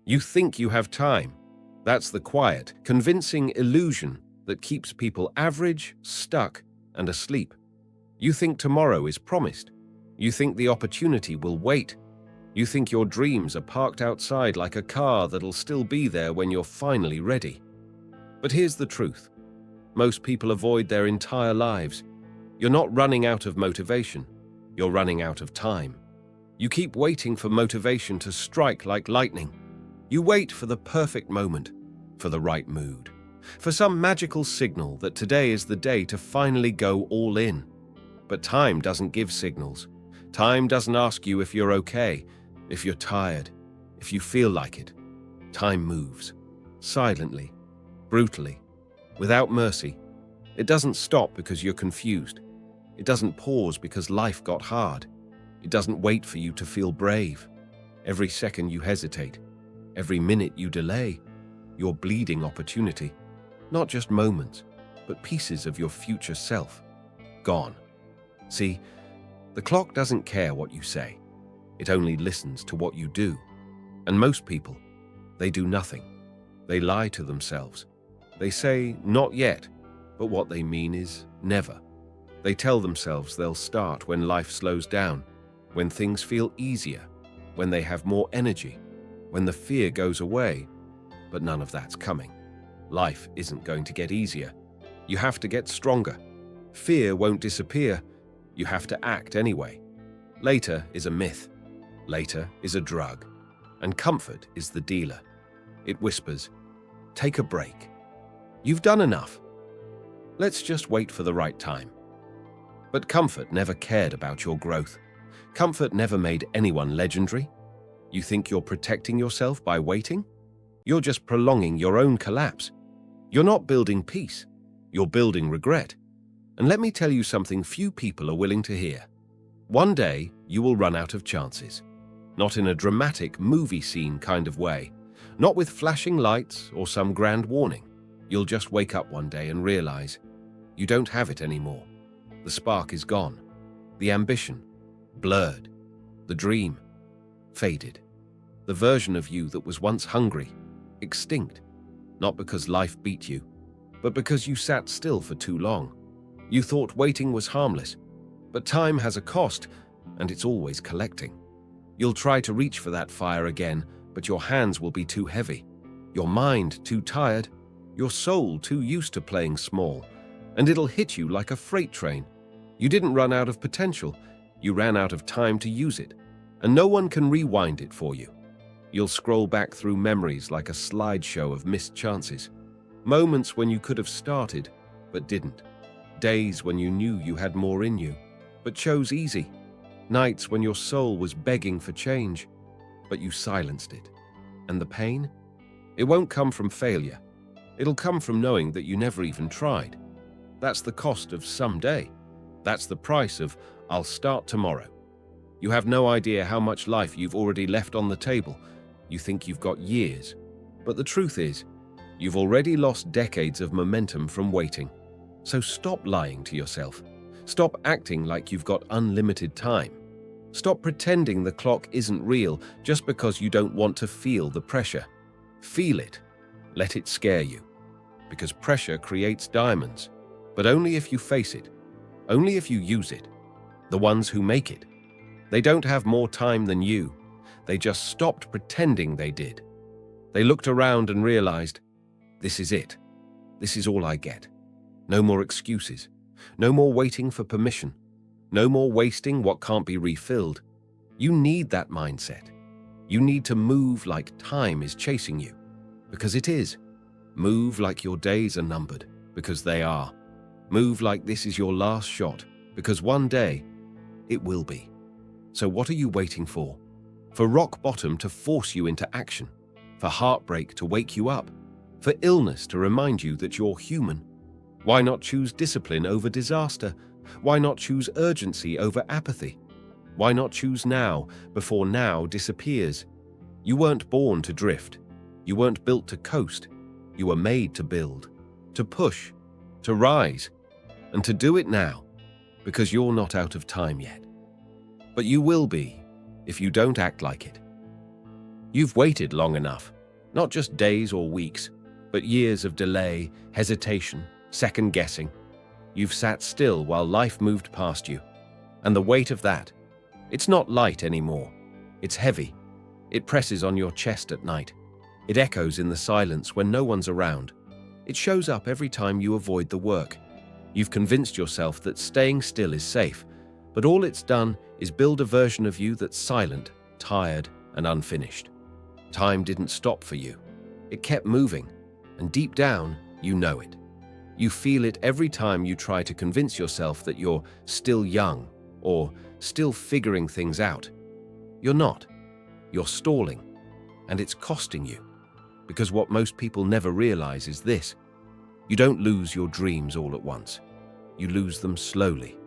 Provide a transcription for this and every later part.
You think you have time. That's the quiet, convincing illusion that keeps people average, stuck, and asleep. You think tomorrow is promised. You think the opportunity will wait. You think your dreams are parked outside like a car that'll still be there when you're finally ready. But here's the truth. Most people avoid their entire lives. You're not running out of motivation. You're running out of time. You keep waiting for motivation to strike like lightning. You wait for the perfect moment, for the right mood, for some magical signal that today is the day to finally go all in. But time doesn't give signals. Time doesn't ask you if you're okay, if you're tired, if you feel like it. Time moves, silently, brutally, without mercy. It doesn't stop because you're confused. It doesn't pause because life got hard. It doesn't wait for you to feel brave. Every second you hesitate, every minute you delay, you're bleeding opportunity. Not just moments, but pieces of your future self. Gone. See, the clock doesn't care what you say. It only listens to what you do. And most people, they do nothing. They lie to themselves. They say, not yet, but what they mean is never. They tell themselves they'll start when life slows down, when things feel easier, when they have more energy, when the fear goes away. But none of that's coming. Life isn't going to get easier. You have to get stronger. Fear won't disappear. You have to act anyway. Later is a myth. Later is a drug. And comfort is the dealer. It whispers, take a break. You've done enough. Let's just wait for the right time. But comfort never cared about your growth. Comfort never made anyone legendary. You think you're protecting yourself by waiting? You're just prolonging your own collapse. You're not building peace. You're building regret. And let me tell you something few people are willing to hear. One day, you will run out of chances. Not in a dramatic movie scene kind of way. Not with flashing lights or some grand warning. You'll just wake up one day and realize you don't have it anymore. The spark is gone. The ambition, blurred. The dream, faded. The version of you that was once hungry, extinct. Not because life beat you, but because you sat still for too long. You thought waiting was harmless, but time has a cost, and it's always collecting. You'll try to reach for that fire again, but your hands will be too heavy, your mind too tired, your soul too used to playing small, and it'll hit you like a freight train. You didn't run out of potential, you ran out of time to use it, and no one can rewind it for you. You'll scroll back through memories like a slideshow of missed chances. Moments when you could have started, but didn't. Days when you knew you had more in you, but chose easy. Nights when your soul was begging for change, but you silenced it. And the pain? It won't come from failure. It'll come from knowing that you never even tried. That's the cost of someday. That's the price of I'll start tomorrow. You have no idea how much life you've already left on the table. You think you've got years. But the truth is, you've already lost decades of momentum from waiting. So stop lying to yourself. Stop acting like you've got unlimited time. Stop pretending the clock isn't real just because you don't want to feel the pressure. Feel it. Let it scare you. Because pressure creates diamonds, but only if you face it. Only if you use it. The ones who make it. They don't have more time than you. They just stopped pretending they did. They looked around and realized, this is it. This is all I get. No more excuses. No more waiting for permission. No more wasting what can't be refilled. You need that mindset. You need to move like time is chasing you. Because it is. Move like your days are numbered. Because they are. Move like this is your last shot. Because one day, it will be. So what are you waiting for? For rock bottom to force you into action. For heartbreak to wake you up. For illness to remind you that you're human. Why not choose discipline over disaster? Why not choose urgency over apathy? Why not choose now before now disappears? You weren't born to drift. You weren't built to coast. You were made to build, to push, to rise, and to do it now, because you're not out of time yet. But you will be if you don't act like it. You've waited long enough. Not just days or weeks, but years of delay, hesitation, second guessing. You've sat still while life moved past you. And the weight of that, it's not light anymore. It's heavy. It presses on your chest at night. It echoes in the silence when no one's around. It shows up every time you avoid the work. You've convinced yourself that staying still is safe, but all it's done is build a version of you that's silent, tired, and unfinished. Time didn't stop for you. It kept moving, and deep down, you know it. You feel it every time you try to convince yourself that you're still young or still figuring things out. You're not. You're stalling, and it's costing you. Because what most people never realize is this: you don't lose your dreams all at once. You lose them slowly,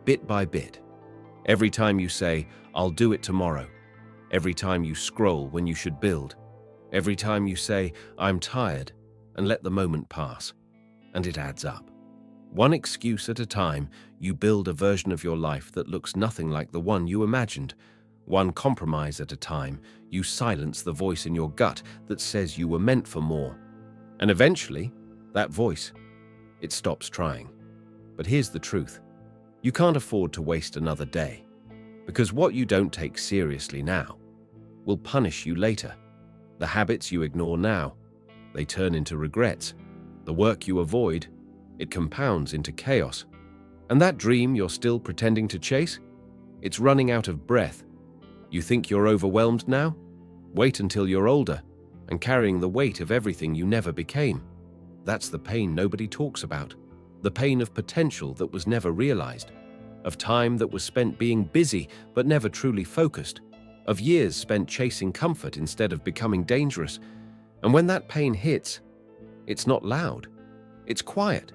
bit by bit. Every time you say, "I'll do it tomorrow." Every time you scroll when you should build. Every time you say, "I'm tired," and let the moment pass. And it adds up. One excuse at a time, you build a version of your life that looks nothing like the one you imagined. One compromise at a time, you silence the voice in your gut that says you were meant for more. And eventually, that voice, it stops trying. But here's the truth. You can't afford to waste another day. Because what you don't take seriously now will punish you later. The habits you ignore now, they turn into regrets. The work you avoid, it compounds into chaos. And that dream you're still pretending to chase, it's running out of breath. You think you're overwhelmed now? Wait until you're older and carrying the weight of everything you never became. That's the pain nobody talks about. The pain of potential that was never realized. Of time that was spent being busy but never truly focused. Of years spent chasing comfort instead of becoming dangerous. And when that pain hits, it's not loud. It's quiet.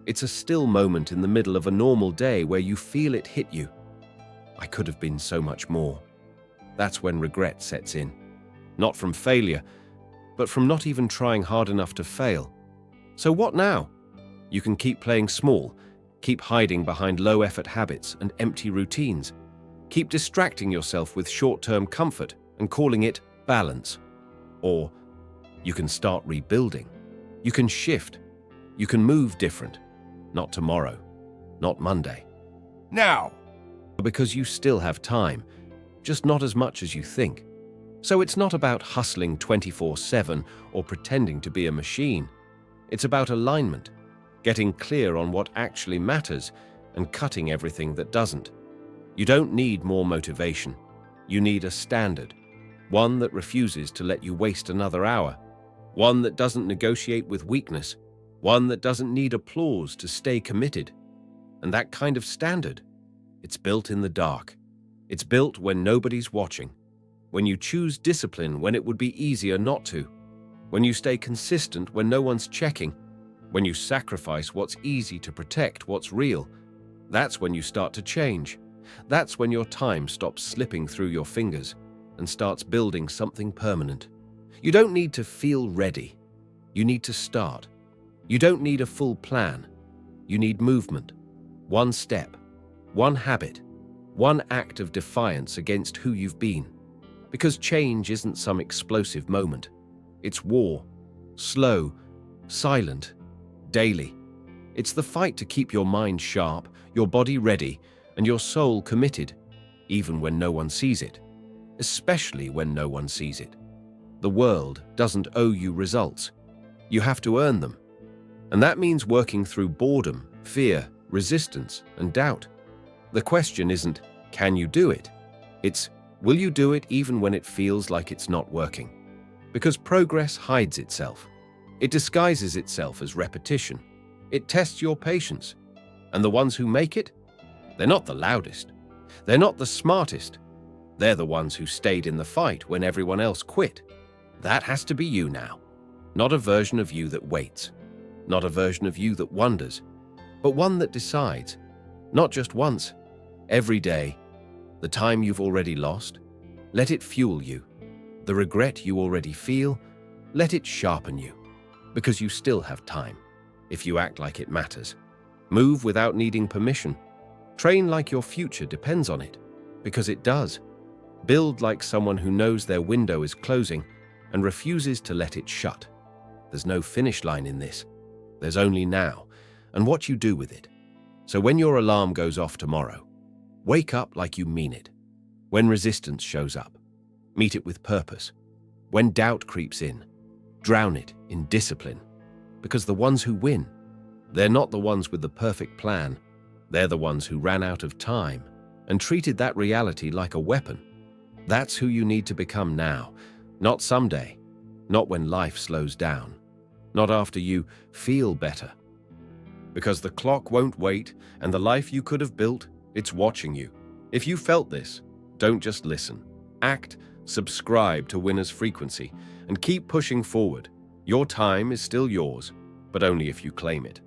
It's a still moment in the middle of a normal day where you feel it hit you. I could have been so much more. That's when regret sets in. Not from failure, but from not even trying hard enough to fail. So what now? You can keep playing small, keep hiding behind low-effort habits and empty routines. Keep distracting yourself with short-term comfort and calling it balance. Or you can start rebuilding. You can shift. You can move different. Not tomorrow. Not Monday. Now! Because you still have time, just not as much as you think. So it's not about hustling 24/7 or pretending to be a machine. It's about alignment, getting clear on what actually matters and cutting everything that doesn't. You don't need more motivation. You need a standard, one that refuses to let you waste another hour, one that doesn't negotiate with weakness, one that doesn't need applause to stay committed. And that kind of standard, it's built in the dark. It's built when nobody's watching, when you choose discipline when it would be easier not to, when you stay consistent when no one's checking, when you sacrifice what's easy to protect what's real. That's when you start to change. That's when your time stops slipping through your fingers and starts building something permanent. You don't need to feel ready. You need to start. You don't need a full plan. You need movement. One step, one habit, one act of defiance against who you've been. Because change isn't some explosive moment. It's war, slow, silent, daily. It's the fight to keep your mind sharp, your body ready, and your soul committed, even when no one sees it, especially when no one sees it. The world doesn't owe you results. You have to earn them. And that means working through boredom, fear, resistance, and doubt. The question isn't, can you do it? It's, will you do it even when it feels like it's not working? Because progress hides itself. It disguises itself as repetition. It tests your patience. And the ones who make it, they're not the loudest. They're not the smartest. They're the ones who stayed in the fight when everyone else quit. That has to be you now. Not a version of you that waits. Not a version of you that wonders. But one that decides. Not just once. Every day. The time you've already lost, let it fuel you. The regret you already feel, let it sharpen you. Because you still have time, if you act like it matters. Move without needing permission. Train like your future depends on it, because it does. Build like someone who knows their window is closing, and refuses to let it shut. There's no finish line in this. There's only now, and what you do with it. So when your alarm goes off tomorrow, wake up like you mean it. When resistance shows up, meet it with purpose. When doubt creeps in, drown it in discipline. Because the ones who win, they're not the ones with the perfect plan. They're the ones who ran out of time and treated that reality like a weapon. That's who you need to become now, not someday, not when life slows down, not after you feel better. Because the clock won't wait, and the life you could have built, it's watching you. If you felt this, don't just listen. Act, subscribe to Winner's Frequency, and keep pushing forward. Your time is still yours, but only if you claim it.